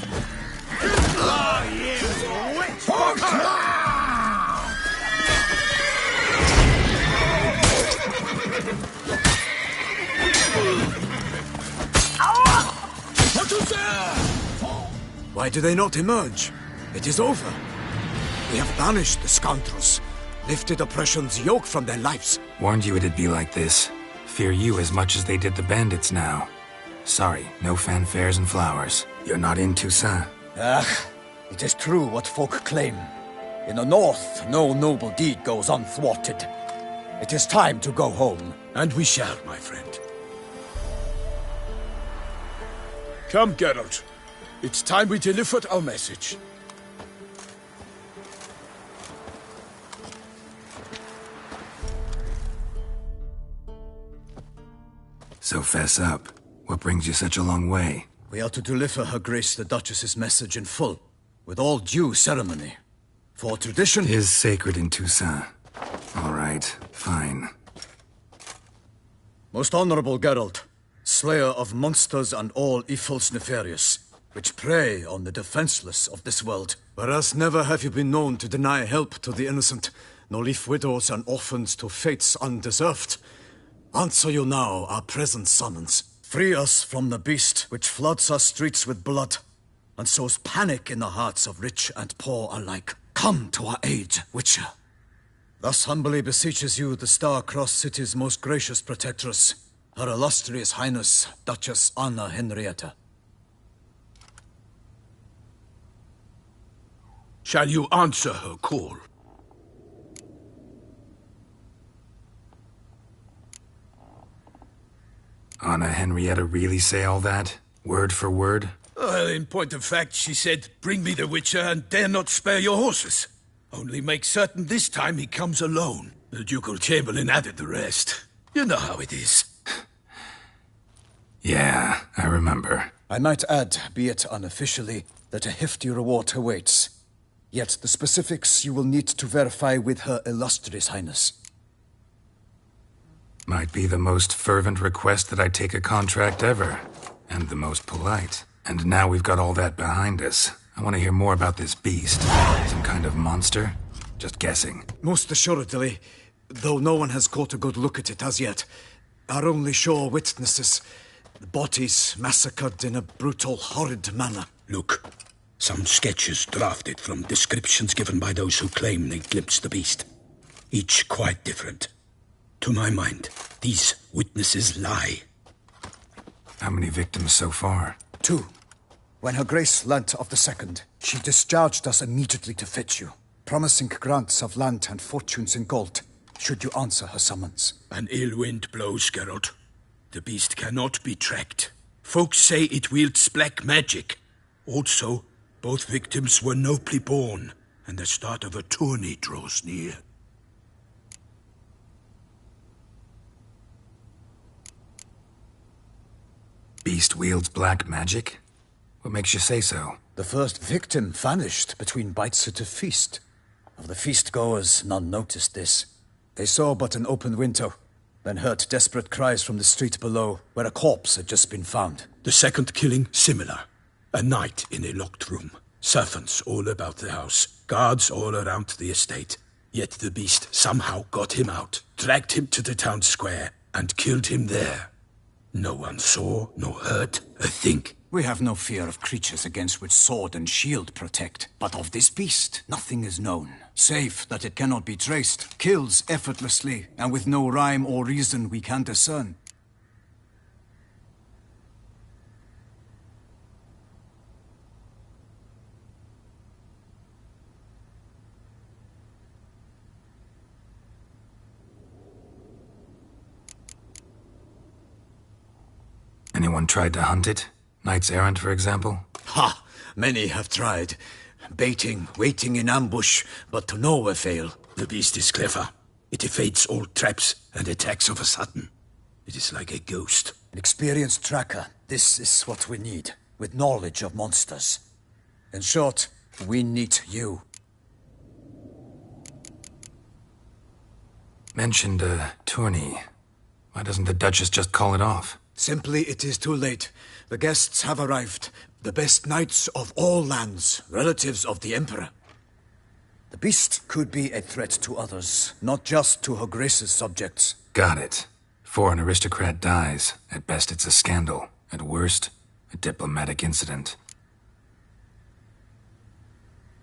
you witch fucker! Why do they not emerge? It is over. We have banished the scoundrels, lifted oppression's yoke from their lives. Warned you it'd be like this. Fear you as much as they did the bandits now. Sorry, no fanfares and flowers. You're not in Toussaint. Ah, it is true what folk claim. In the north, no noble deed goes unthwarted. It is time to go home. And we shall, my friend. Come, Geralt. It's time we delivered our message. So fess up. What brings you such a long way? We are to deliver Her Grace the Duchess's message in full, with all due ceremony. For tradition is sacred in Toussaint. All right, fine. Most honorable Geralt, slayer of monsters and all evils nefarious, which prey on the defenseless of this world. Whereas never have you been known to deny help to the innocent, nor leave widows and orphans to fates undeserved. Answer you now our present summons. Free us from the beast which floods our streets with blood, and sows panic in the hearts of rich and poor alike. Come to our aid, Witcher. Thus humbly beseeches you the Star-Crossed City's most gracious protectress, Her Illustrious Highness, Duchess Anna Henrietta. Shall you answer her call? Anna Henrietta really say all that? Word for word? Well, in point of fact, she said, "Bring me the Witcher and dare not spare your horses. Only make certain this time he comes alone." The Ducal Chamberlain added the rest. You know how it is. Yeah, I remember. I might add, be it unofficially, that a hefty reward awaits. Yet the specifics you will need to verify with Her Illustrious Highness. Might be the most fervent request that I take a contract ever. And the most polite. And now we've got all that behind us. I want to hear more about this beast. Some kind of monster? Just guessing. Most assuredly, though no one has caught a good look at it as yet. Our only sure witnesses. The bodies massacred in a brutal, horrid manner. Look, some sketches drafted from descriptions given by those who claim they glimpsed the beast. Each quite different. To my mind, these witnesses lie. How many victims so far? 2. When Her Grace learnt of the second, she discharged us immediately to fetch you, promising grants of land and fortunes in gold, should you answer her summons. An ill wind blows, Geralt. The beast cannot be tracked. Folks say it wields black magic. Also, both victims were nobly born, and the start of a tourney draws near. Beast wields black magic? What makes you say so? The first victim vanished between bites at a feast. Of the feast-goers, none noticed this. They saw but an open window, then heard desperate cries from the street below, where a corpse had just been found. The second killing, similar. A night in a locked room. Servants all about the house. Guards all around the estate. Yet the beast somehow got him out, dragged him to the town square, and killed him there. No one saw, nor heard a thing. We have no fear of creatures against which sword and shield protect. But of this beast, nothing is known. Save that it cannot be traced, kills effortlessly, and with no rhyme or reason we can discern. Anyone tried to hunt it? Knights errant, for example? Ha! Many have tried. Baiting, waiting in ambush, but to no avail. The beast is clever. It evades all traps and attacks of a sudden. It is like a ghost. An experienced tracker. This is what we need, with knowledge of monsters. In short, we need you. Mentioned a tourney. Why doesn't the Duchess just call it off? Simply, it is too late. The guests have arrived. The best knights of all lands, relatives of the Emperor. The beast could be a threat to others, not just to Her Grace's subjects. Got it. Before an aristocrat dies, at best it's a scandal. At worst, a diplomatic incident.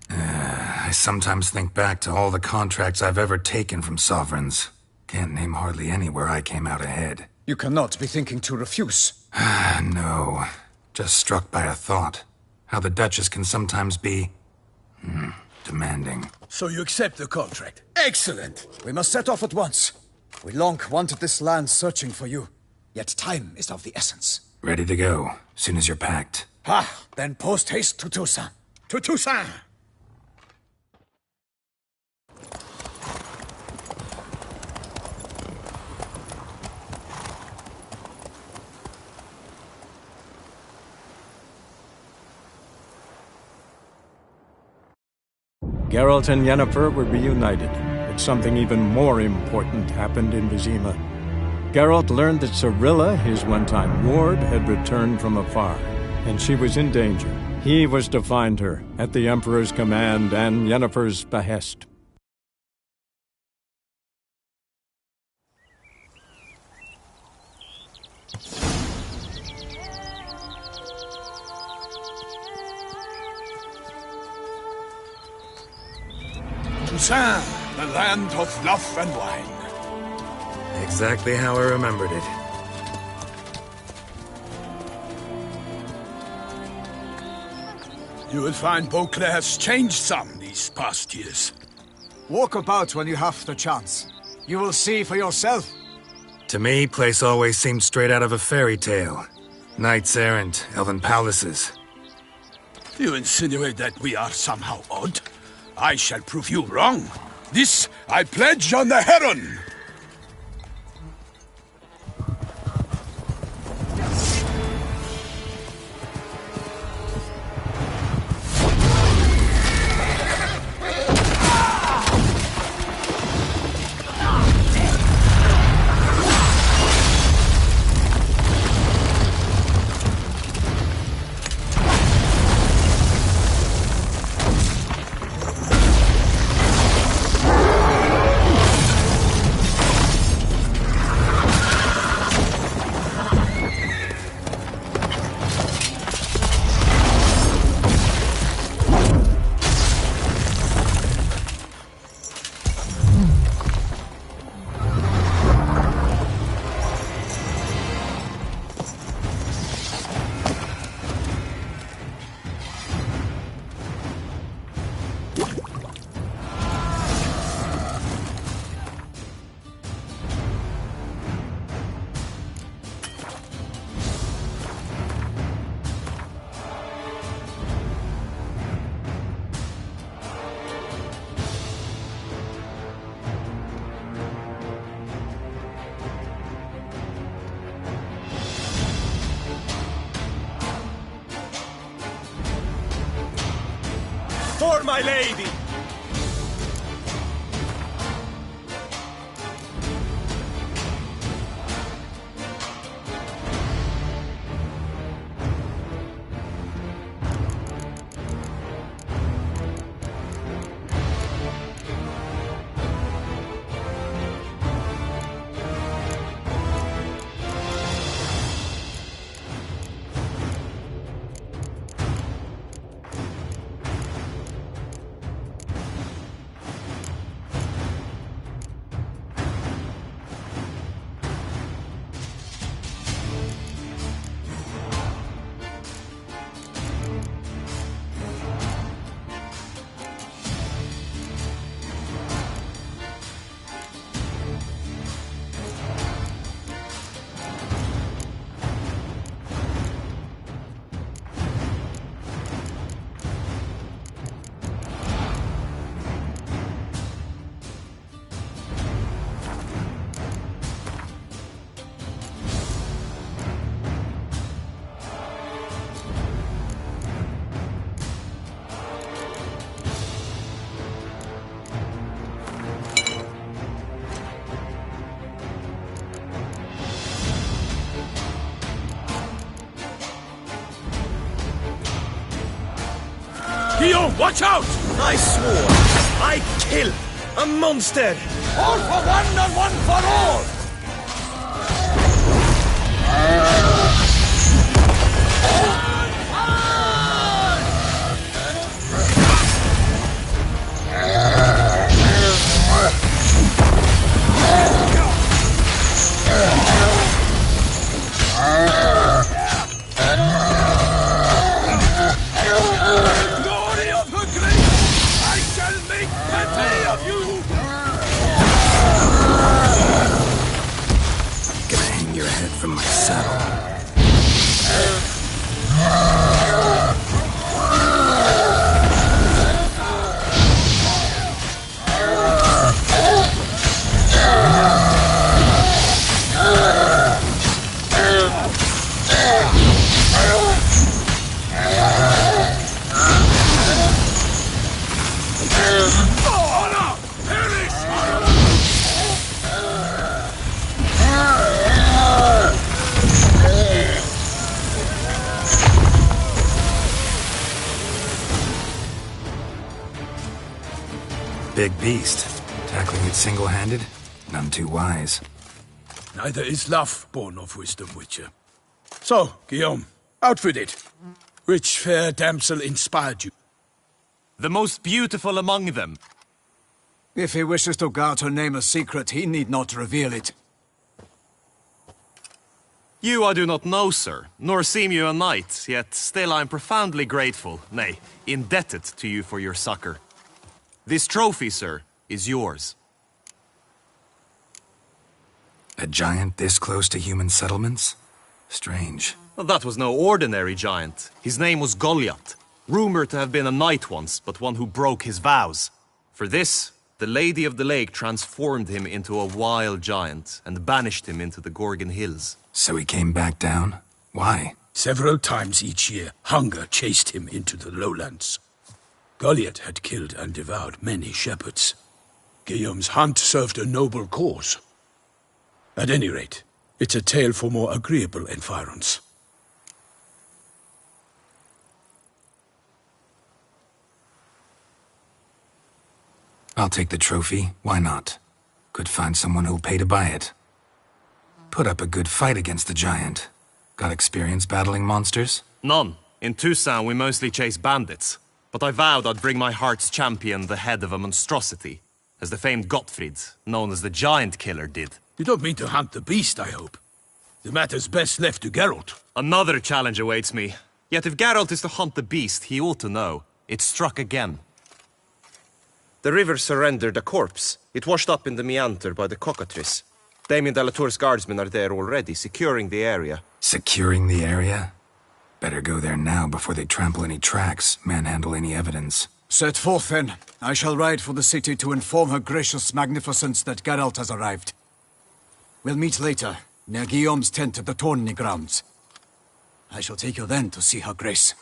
I sometimes think back to all the contracts I've ever taken from sovereigns. Can't name hardly any where I came out ahead. You cannot be thinking to refuse. No. Just struck by a thought. How the Duchess can sometimes be... demanding. So you accept the contract. Excellent! We must set off at once. We long wanted this land searching for you. Yet time is of the essence. Ready to go, soon as you're packed. Ha! Then post-haste to Toussaint. To Toussaint! Geralt and Yennefer were reunited, but something even more important happened in Vizima. Geralt learned that Cirilla, his one-time ward, had returned from afar. and she was in danger. He was to find her at the Emperor's command and Yennefer's behest. Toussaint, the land of love and wine. Exactly how I remembered it. You will find Beauclair has changed some these past years. Walk about when you have the chance. You will see for yourself. To me, place always seemed straight out of a fairy tale. Knights errant, elven palaces. You insinuate that we are somehow odd? I shall prove you wrong. This I pledge on the Heron! For my lady! Guillaume, watch out! I swore I'd kill a monster! All for one and one for all! Glory of her grace! I shall make plenty of you! big beast. Tackling it single-handed? None too wise. Neither is love born of wisdom, Witcher. So, Guillaume, outfitted. Which fair damsel inspired you? The most beautiful among them. If he wishes to guard her name a secret, he need not reveal it. You I do not know, sir, nor seem you a knight, yet still I am profoundly grateful, nay, indebted to you for your succor. This trophy, sir, is yours. A giant this close to human settlements? Strange. Well, that was no ordinary giant. His name was Goliath, rumored to have been a knight once, but one who broke his vows. For this, the Lady of the Lake transformed him into a wild giant and banished him into the Gorgon Hills. So he came back down? Why? Several times each year, hunger chased him into the lowlands. Goliath had killed and devoured many shepherds. Guillaume's hunt served a noble cause. At any rate, it's a tale for more agreeable environs. I'll take the trophy. Why not? Could find someone who'll pay to buy it. Put up a good fight against the giant. Got experience battling monsters? None. In Toussaint, we mostly chase bandits. But I vowed I'd bring my heart's champion the head of a monstrosity, as the famed Gottfried, known as the Giant Killer, did. You don't mean to hunt the beast, I hope. The matter's best left to Geralt. Another challenge awaits me. Yet if Geralt is to hunt the beast, he ought to know. It struck again. The river surrendered a corpse. It washed up in the meander by the cockatrice. Damien de la Tour's guardsmen are there already, securing the area. Securing the area? Better go there now before they trample any tracks, manhandle any evidence. Set forth, then. I shall ride for the city to inform her gracious magnificence that Geralt has arrived. We'll meet later, near Guillaume's tent at the Tourney grounds. I shall take you then to see her grace.